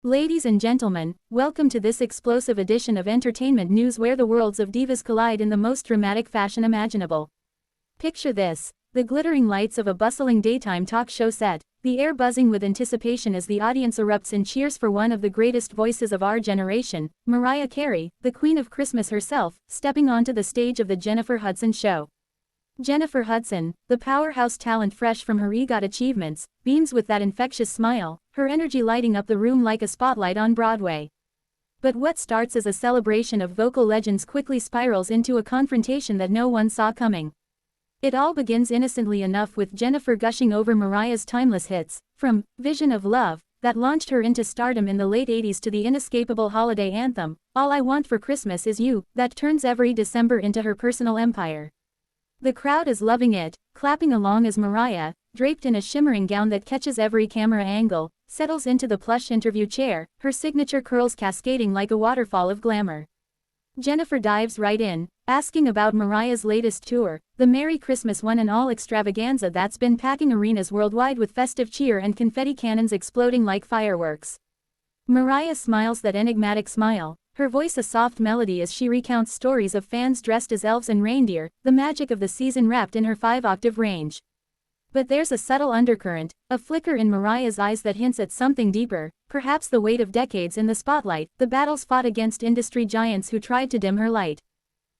Ladies and gentlemen, welcome to this explosive edition of entertainment news where the worlds of divas collide in the most dramatic fashion imaginable. Picture this: the glittering lights of a bustling daytime talk show set, the air buzzing with anticipation as the audience erupts in cheers for one of the greatest voices of our generation, Mariah Carey, the Queen of Christmas herself, stepping onto the stage of the Jennifer Hudson Show. Jennifer Hudson, the powerhouse talent fresh from her EGOT achievements, beams with that infectious smile, her energy lighting up the room like a spotlight on Broadway. But what starts as a celebration of vocal legends quickly spirals into a confrontation that no one saw coming. It all begins innocently enough with Jennifer gushing over Mariah's timeless hits, from "Vision of Love," that launched her into stardom in the late 80s, to the inescapable holiday anthem, "All I Want for Christmas Is You," that turns every December into her personal empire. The crowd is loving it, clapping along as Mariah, draped in a shimmering gown that catches every camera angle, settles into the plush interview chair, her signature curls cascading like a waterfall of glamour. Jennifer dives right in, asking about Mariah's latest tour, the Merry Christmas One and All extravaganza that's been packing arenas worldwide with festive cheer and confetti cannons exploding like fireworks. Mariah smiles that enigmatic smile, her voice a soft melody as she recounts stories of fans dressed as elves and reindeer, the magic of the season wrapped in her 5-octave range. But there's a subtle undercurrent, a flicker in Mariah's eyes that hints at something deeper, perhaps the weight of decades in the spotlight, the battles fought against industry giants who tried to dim her light.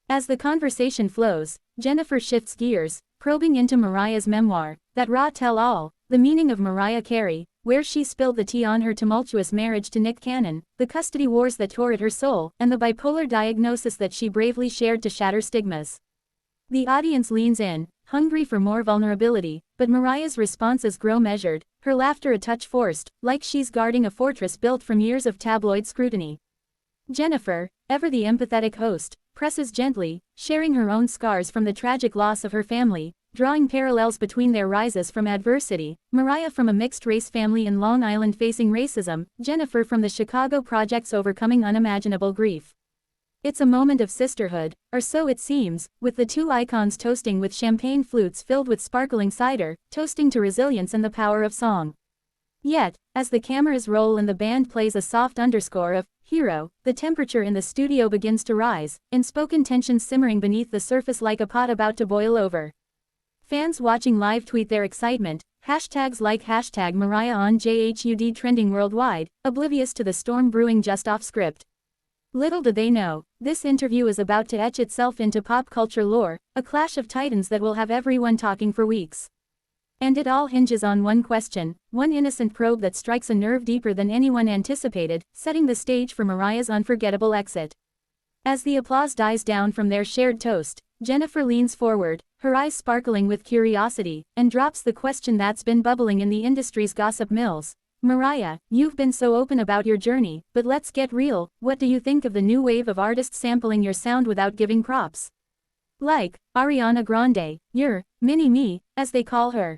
As the conversation flows, Jennifer shifts gears, probing into Mariah's memoir, that raw tell-all, The Meaning of Mariah Carey, where she spilled the tea on her tumultuous marriage to Nick Cannon, the custody wars that tore at her soul, and the bipolar diagnosis that she bravely shared to shatter stigmas. The audience leans in, hungry for more vulnerability, but Mariah's responses grow measured, her laughter a touch forced, like she's guarding a fortress built from years of tabloid scrutiny. Jennifer, ever the empathetic host, presses gently, sharing her own scars from the tragic loss of her family, drawing parallels between their rises from adversity, Mariah from a mixed-race family in Long Island facing racism, Jennifer from the Chicago projects overcoming unimaginable grief. It's a moment of sisterhood, or so it seems, with the two icons toasting with champagne flutes filled with sparkling cider, toasting to resilience and the power of song. Yet, as the cameras roll and the band plays a soft underscore of "Hero," the temperature in the studio begins to rise, unspoken tensions simmering beneath the surface like a pot about to boil over. Fans watching live tweet their excitement, hashtags like #MariahOnJHUD trending worldwide, oblivious to the storm brewing just off script. Little do they know, this interview is about to etch itself into pop culture lore, a clash of titans that will have everyone talking for weeks. And it all hinges on one question, one innocent probe that strikes a nerve deeper than anyone anticipated, setting the stage for Mariah's unforgettable exit. As the applause dies down from their shared toast, Jennifer leans forward, her eyes sparkling with curiosity, and drops the question that's been bubbling in the industry's gossip mills. "Mariah, you've been so open about your journey, but let's get real, what do you think of the new wave of artists sampling your sound without giving props? Like Ariana Grande, your mini-me, as they call her.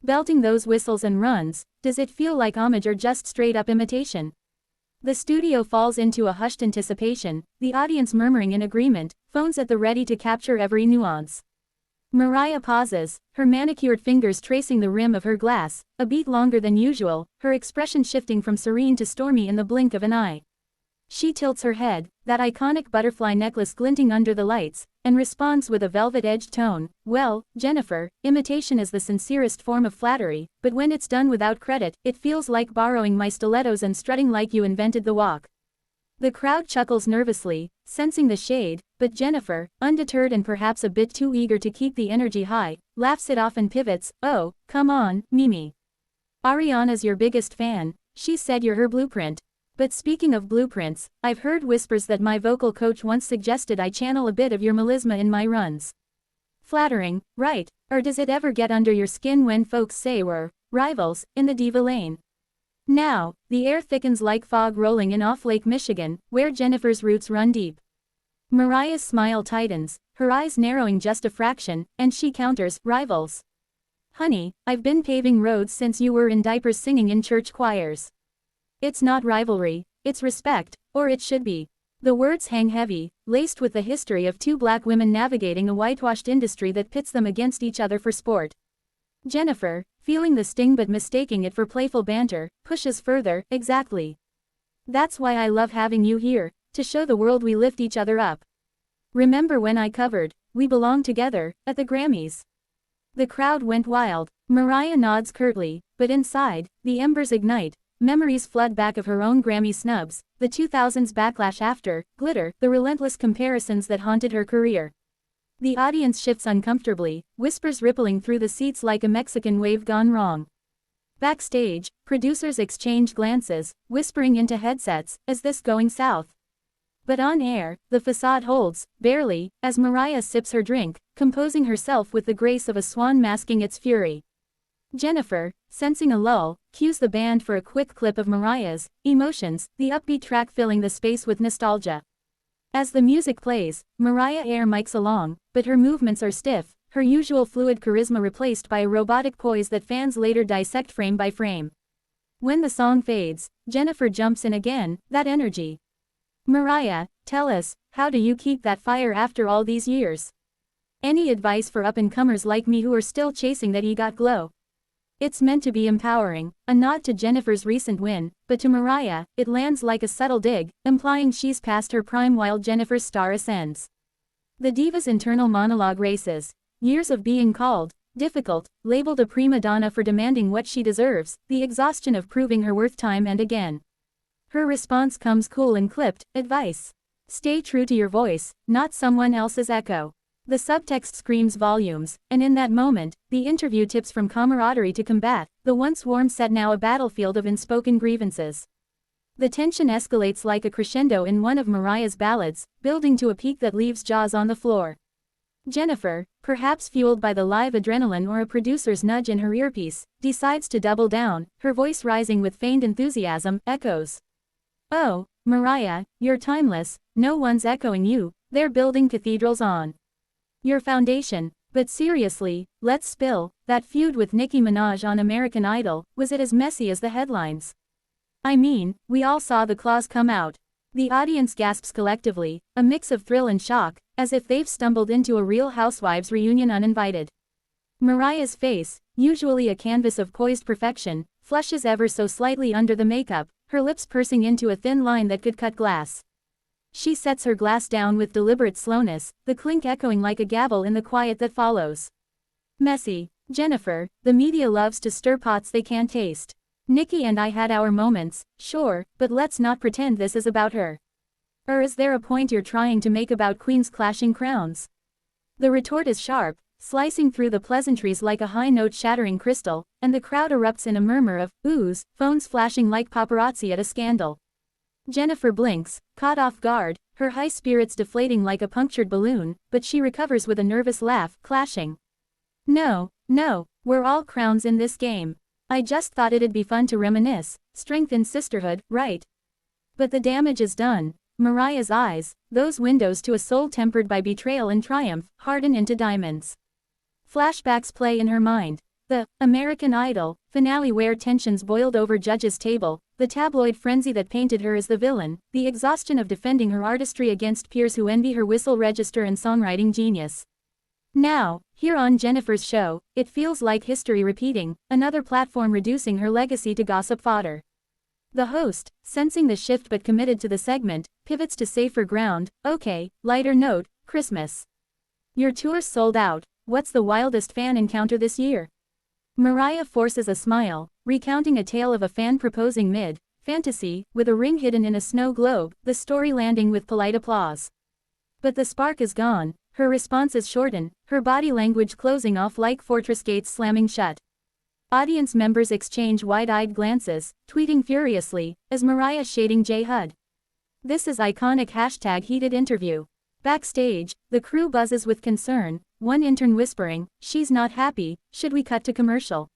Belting those whistles and runs, does it feel like homage or just straight-up imitation?" The studio falls into a hushed anticipation, the audience murmuring in agreement, phones at the ready to capture every nuance. Mariah pauses, her manicured fingers tracing the rim of her glass, a beat longer than usual, her expression shifting from serene to stormy in the blink of an eye. She tilts her head, that iconic butterfly necklace glinting under the lights, and responds with a velvet-edged tone, "Well, Jennifer, imitation is the sincerest form of flattery, but when it's done without credit, it feels like borrowing my stilettos and strutting like you invented the walk." The crowd chuckles nervously, sensing the shade, but Jennifer, undeterred and perhaps a bit too eager to keep the energy high, laughs it off and pivots, "Oh, come on, Mimi. Ariana's your biggest fan, she said you're her blueprint. But speaking of blueprints, I've heard whispers that my vocal coach once suggested I channel a bit of your melisma in my runs. Flattering, right? Or does it ever get under your skin when folks say we're rivals in the diva lane?" Now, the air thickens like fog rolling in off Lake Michigan, where Jennifer's roots run deep. Mariah's smile tightens, her eyes narrowing just a fraction, and she counters, "Rivals? Honey, I've been paving roads since you were in diapers singing in church choirs. It's not rivalry, it's respect, or it should be." The words hang heavy, laced with the history of two black women navigating a whitewashed industry that pits them against each other for sport. Jennifer, feeling the sting but mistaking it for playful banter, pushes further, "Exactly. That's why I love having you here, to show the world we lift each other up. Remember when I covered We Belong Together at the Grammys? The crowd went wild. Mariah nods curtly, but inside, the embers ignite. Memories flood back of her own Grammy snubs, the 2000s backlash after Glitter, the relentless comparisons that haunted her career. The audience shifts uncomfortably, whispers rippling through the seats like a Mexican wave gone wrong. Backstage, producers exchange glances, whispering into headsets, "Is this going south?" But on air, the facade holds, barely, as Mariah sips her drink, composing herself with the grace of a swan masking its fury. Jennifer, sensing a lull, cues the band for a quick clip of Mariah's Emotions, the upbeat track filling the space with nostalgia. As the music plays, Mariah air mics along, but her movements are stiff, her usual fluid charisma replaced by a robotic poise that fans later dissect frame by frame. When the song fades, Jennifer jumps in again, that energy. "Mariah, tell us, how do you keep that fire after all these years? Any advice for up-and-comers like me who are still chasing that EGOT glow?" It's meant to be empowering, a nod to Jennifer's recent win, but to Mariah, it lands like a subtle dig, implying she's past her prime while Jennifer's star ascends. The diva's internal monologue races. Years of being called difficult, labeled a prima donna for demanding what she deserves, the exhaustion of proving her worth time and again. Her response comes cool and clipped, advice. Stay true to your voice, not someone else's echo. The subtext screams volumes, and in that moment, the interview tips from camaraderie to combat, the once warm set now a battlefield of unspoken grievances. The tension escalates like a crescendo in one of Mariah's ballads, building to a peak that leaves jaws on the floor. Jennifer, perhaps fueled by the live adrenaline or a producer's nudge in her earpiece, decides to double down, her voice rising with feigned enthusiasm, echoes. "Oh, Mariah, you're timeless, no one's echoing you, they're building cathedrals on your foundation." But seriously, let's spill, that feud with Nicki Minaj on American Idol, was it as messy as the headlines? I mean, we all saw the claws come out. The audience gasps collectively, a mix of thrill and shock, as if they've stumbled into a Real Housewives reunion uninvited. Mariah's face, usually a canvas of poised perfection, flushes ever so slightly under the makeup, her lips pursing into a thin line that could cut glass. She sets her glass down with deliberate slowness, the clink echoing like a gavel in the quiet that follows. Messy. Jennifer, the media loves to stir pots they can't taste. Nicki and I had our moments, sure, but let's not pretend this is about her. Or is there a point you're trying to make about queens clashing crowns? The retort is sharp, slicing through the pleasantries like a high note shattering crystal, and the crowd erupts in a murmur of oohs, phones flashing like paparazzi at a scandal. Jennifer blinks, caught off guard, her high spirits deflating like a punctured balloon, but she recovers with a nervous laugh, clashing. No, we're all crowns in this game. I just thought it'd be fun to reminisce, strength in sisterhood, right? But the damage is done. Mariah's eyes, those windows to a soul tempered by betrayal and triumph, harden into diamonds. Flashbacks play in her mind. The American Idol finale where tensions boiled over judges' table, the tabloid frenzy that painted her as the villain, the exhaustion of defending her artistry against peers who envy her whistle register and songwriting genius. Now, here on Jennifer's show, it feels like history repeating, another platform reducing her legacy to gossip fodder. The host, sensing the shift but committed to the segment, pivots to safer ground. Okay, lighter note, Christmas. Your tour's sold out. What's the wildest fan encounter this year? Mariah forces a smile, recounting a tale of a fan proposing mid-fantasy, with a ring hidden in a snow globe, the story landing with polite applause. But the spark is gone, her responses shorten, her body language closing off like fortress gates slamming shut. Audience members exchange wide-eyed glances, tweeting furiously, as Mariah shading J HUD. This is iconic #heated interview. Backstage, the crew buzzes with concern, one intern whispering, "She's not happy, should we cut to commercial?"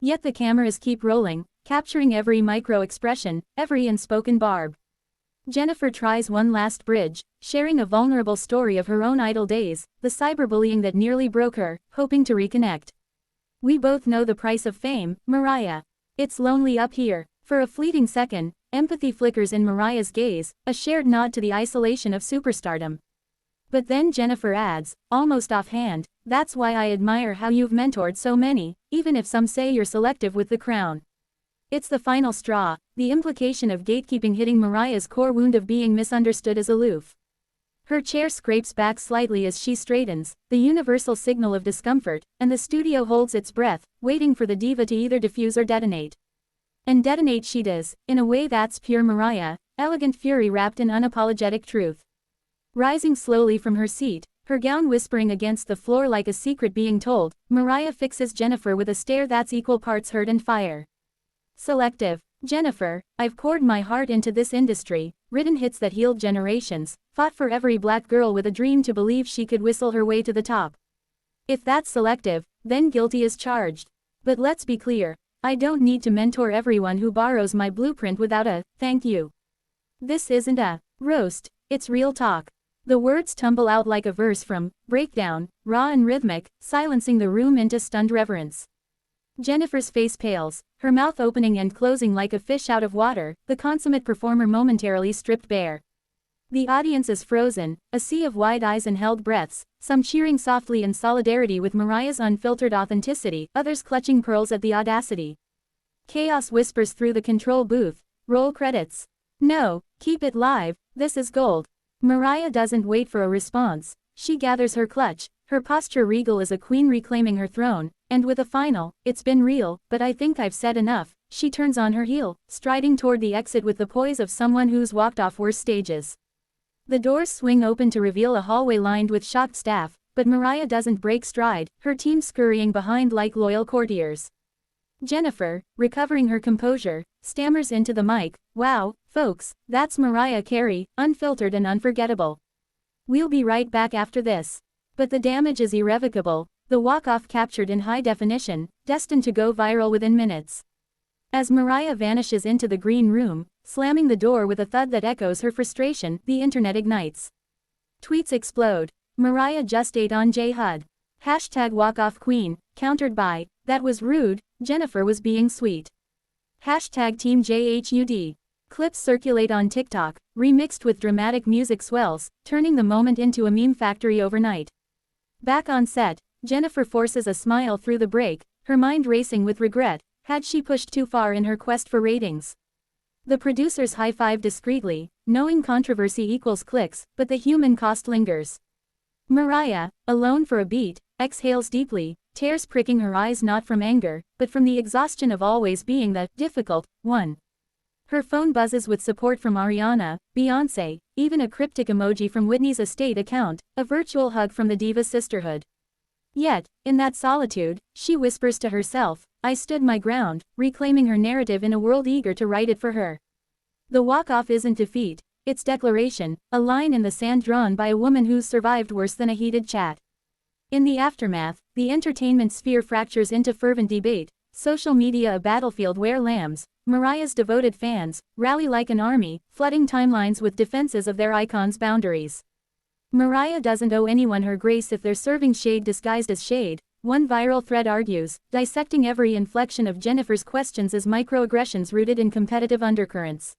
Yet the cameras keep rolling, capturing every micro-expression, every unspoken barb. Jennifer tries one last bridge, sharing a vulnerable story of her own idol days, the cyberbullying that nearly broke her, hoping to reconnect. "We both know the price of fame, Mariah. It's lonely up here." For a fleeting second, empathy flickers in Mariah's gaze, a shared nod to the isolation of superstardom. But then Jennifer adds, almost offhand, "That's why I admire how you've mentored so many, even if some say you're selective with the crown." It's the final straw, the implication of gatekeeping hitting Mariah's core wound of being misunderstood as aloof. Her chair scrapes back slightly as she straightens, the universal signal of discomfort, and the studio holds its breath, waiting for the diva to either diffuse or detonate. And detonate she does, in a way that's pure Mariah, elegant fury wrapped in unapologetic truth. Rising slowly from her seat, her gown whispering against the floor like a secret being told, Mariah fixes Jennifer with a stare that's equal parts hurt and fire. Selective. Jennifer, I've poured my heart into this industry, written hits that healed generations, fought for every black girl with a dream to believe she could whistle her way to the top. If that's selective, then guilty as charged. But let's be clear, I don't need to mentor everyone who borrows my blueprint without a thank you. This isn't a roast, it's real talk. The words tumble out like a verse from Breakdown, raw and rhythmic, silencing the room into stunned reverence. Jennifer's face pales, her mouth opening and closing like a fish out of water, the consummate performer momentarily stripped bare. The audience is frozen, a sea of wide eyes and held breaths, some cheering softly in solidarity with Mariah's unfiltered authenticity, others clutching pearls at the audacity. Chaos whispers through the control booth, roll credits. No, keep it live, this is gold. Mariah doesn't wait for a response, she gathers her clutch, her posture regal as a queen reclaiming her throne, and with a final, it's been real, but I think I've said enough, she turns on her heel, striding toward the exit with the poise of someone who's walked off worse stages. The doors swing open to reveal a hallway lined with shocked staff, but Mariah doesn't break stride, her team scurrying behind like loyal courtiers. Jennifer, recovering her composure, stammers into the mic, "Wow, folks, that's Mariah Carey, unfiltered and unforgettable. We'll be right back after this." But the damage is irrevocable, the walk-off captured in high definition, destined to go viral within minutes. As Mariah vanishes into the green room, slamming the door with a thud that echoes her frustration, the internet ignites. Tweets explode. Mariah just ate on J-HUD. Hashtag walk-off queen, countered by, that was rude, Jennifer was being sweet. Hashtag team JHUD. Clips circulate on TikTok, remixed with dramatic music swells, turning the moment into a meme factory overnight. Back on set, Jennifer forces a smile through the break, her mind racing with regret, had she pushed too far in her quest for ratings. The producers high-five discreetly, knowing controversy equals clicks, but the human cost lingers. Mariah, alone for a beat, exhales deeply, tears pricking her eyes not from anger, but from the exhaustion of always being the difficult one. Her phone buzzes with support from Ariana, Beyoncé, even a cryptic emoji from Whitney's estate account, a virtual hug from the diva sisterhood. Yet, in that solitude, she whispers to herself, I stood my ground, reclaiming her narrative in a world eager to write it for her. The walk-off isn't defeat, it's declaration, a line in the sand drawn by a woman who's survived worse than a heated chat. In the aftermath, the entertainment sphere fractures into fervent debate, social media a battlefield where lambs, Mariah's devoted fans, rally like an army, flooding timelines with defenses of their icon's boundaries. Mariah doesn't owe anyone her grace if they're serving shade disguised as shade, one viral thread argues, dissecting every inflection of Jennifer's questions as microaggressions rooted in competitive undercurrents.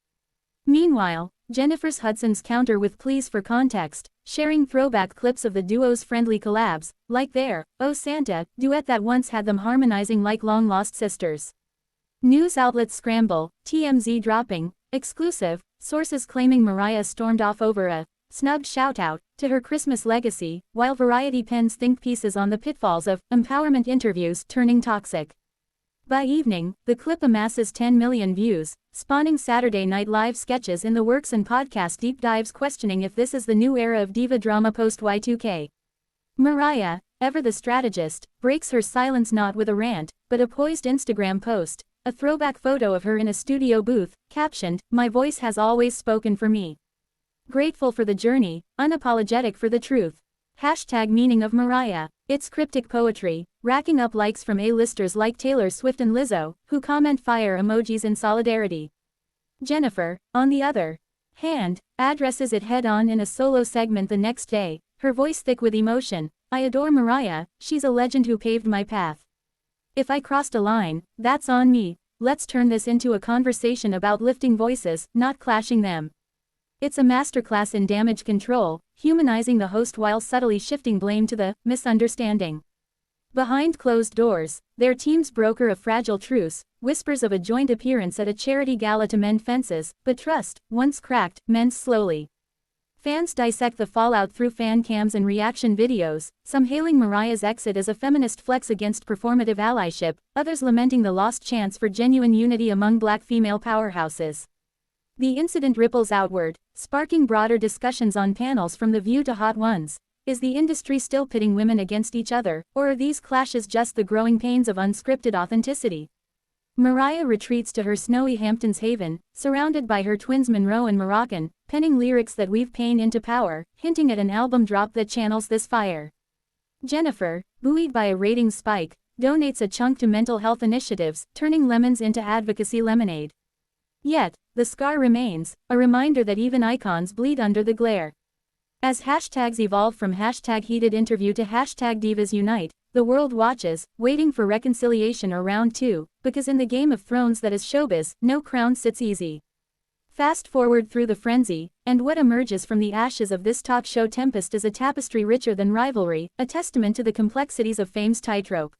Meanwhile, Jennifer's Hudson's counter with pleas for context, sharing throwback clips of the duo's friendly collabs, like their Oh Santa duet that once had them harmonizing like long-lost sisters. News outlets scramble, TMZ dropping, exclusive, sources claiming Mariah stormed off over a snubbed shout-out to her Christmas legacy, while Variety pens think pieces on the pitfalls of empowerment interviews turning toxic. By evening, the clip amasses 10 million views, spawning Saturday Night Live sketches in the works and podcast deep dives questioning if this is the new era of diva drama post-Y2K. Mariah, ever the strategist, breaks her silence not with a rant, but a poised Instagram post, a throwback photo of her in a studio booth, captioned, "My voice has always spoken for me. Grateful for the journey, unapologetic for the truth." Hashtag meaning of Mariah. It's cryptic poetry, racking up likes from A-listers like Taylor Swift and Lizzo, who comment fire emojis in solidarity. Jennifer, on the other hand, addresses it head-on in a solo segment the next day, her voice thick with emotion. I adore Mariah, she's a legend who paved my path. If I crossed a line, that's on me. Let's turn this into a conversation about lifting voices, not clashing them. It's a masterclass in damage control, humanizing the host while subtly shifting blame to the misunderstanding. Behind closed doors, their teams broker a fragile truce, whispers of a joint appearance at a charity gala to mend fences, but trust, once cracked, mends slowly. Fans dissect the fallout through fan cams and reaction videos, some hailing Mariah's exit as a feminist flex against performative allyship, others lamenting the lost chance for genuine unity among black female powerhouses. The incident ripples outward, sparking broader discussions on panels from The View to Hot Ones. Is the industry still pitting women against each other, or are these clashes just the growing pains of unscripted authenticity? Mariah retreats to her snowy Hamptons haven, surrounded by her twins Monroe and Moroccan, penning lyrics that weave pain into power, hinting at an album drop that channels this fire. Jennifer, buoyed by a ratings spike, donates a chunk to mental health initiatives, turning lemons into advocacy lemonade. Yet, the scar remains, a reminder that even icons bleed under the glare. As hashtags evolve from hashtag heated interview to hashtag divas unite, the world watches, waiting for reconciliation or round two, because in the Game of Thrones that is showbiz, no crown sits easy. Fast forward through the frenzy, and what emerges from the ashes of this talk show tempest is a tapestry richer than rivalry, a testament to the complexities of fame's tightrope.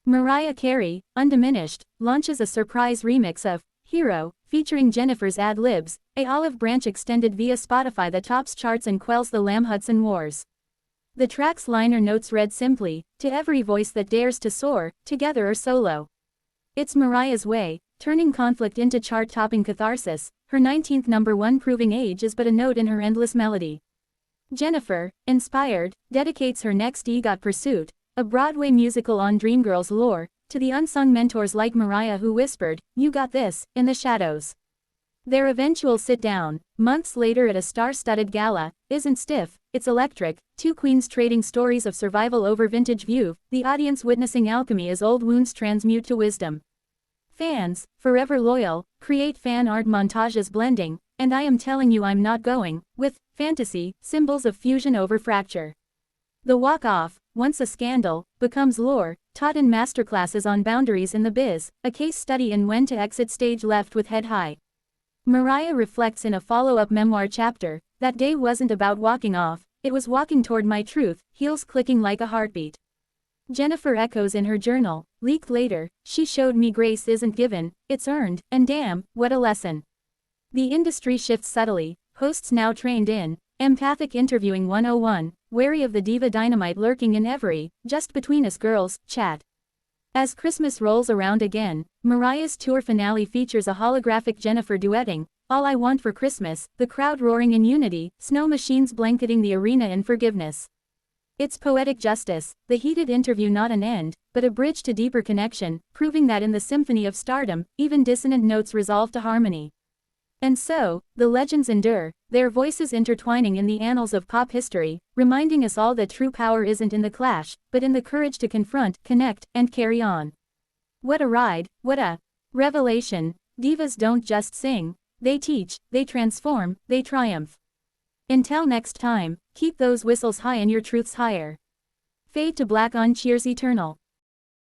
Mariah Carey, undiminished, launches a surprise remix of Hero, featuring Jennifer's ad-libs, a olive branch extended via Spotify that tops charts and quells the Lamb Hudson wars. The track's liner notes read simply, "To every voice that dares to soar, together or solo." It's Mariah's way, turning conflict into chart-topping catharsis, her 19th #1 proving age is but a note in her endless melody. Jennifer, inspired, dedicates her next EGOT pursuit, a Broadway musical on Dreamgirls lore, to the unsung mentors like Mariah who whispered, "You got this," in the shadows. Their eventual sit-down, months later at a star-studded gala, isn't stiff, it's electric, two queens trading stories of survival over vintage View, the audience witnessing alchemy as old wounds transmute to wisdom. Fans, forever loyal, create fan art montages blending, and I am telling you I'm not going, with fantasy, symbols of fusion over fracture. The walk-off, once a scandal, becomes lore, taught in masterclasses on boundaries in the biz, a case study in when to exit stage left with head high. Mariah reflects in a follow-up memoir chapter, "That day wasn't about walking off, it was walking toward my truth, heels clicking like a heartbeat." Jennifer echoes in her journal, leaked later, "She showed me grace isn't given, it's earned, and damn, what a lesson." The industry shifts subtly, hosts now trained in empathic interviewing 101, wary of the diva dynamite lurking in every "just between us girls" chat. As Christmas rolls around again, Mariah's tour finale features a holographic Jennifer duetting "All I Want for Christmas," the crowd roaring in unity, snow machines blanketing the arena in forgiveness. It's poetic justice, the heated interview not an end, but a bridge to deeper connection, proving that in the symphony of stardom, even dissonant notes resolve to harmony. And so, the legends endure, their voices intertwining in the annals of pop history, reminding us all that true power isn't in the clash, but in the courage to confront, connect, and carry on. What a ride, what a revelation. Divas don't just sing, they teach, they transform, they triumph. Until next time, keep those whistles high and your truths higher. Fade to black on Cheers Eternal.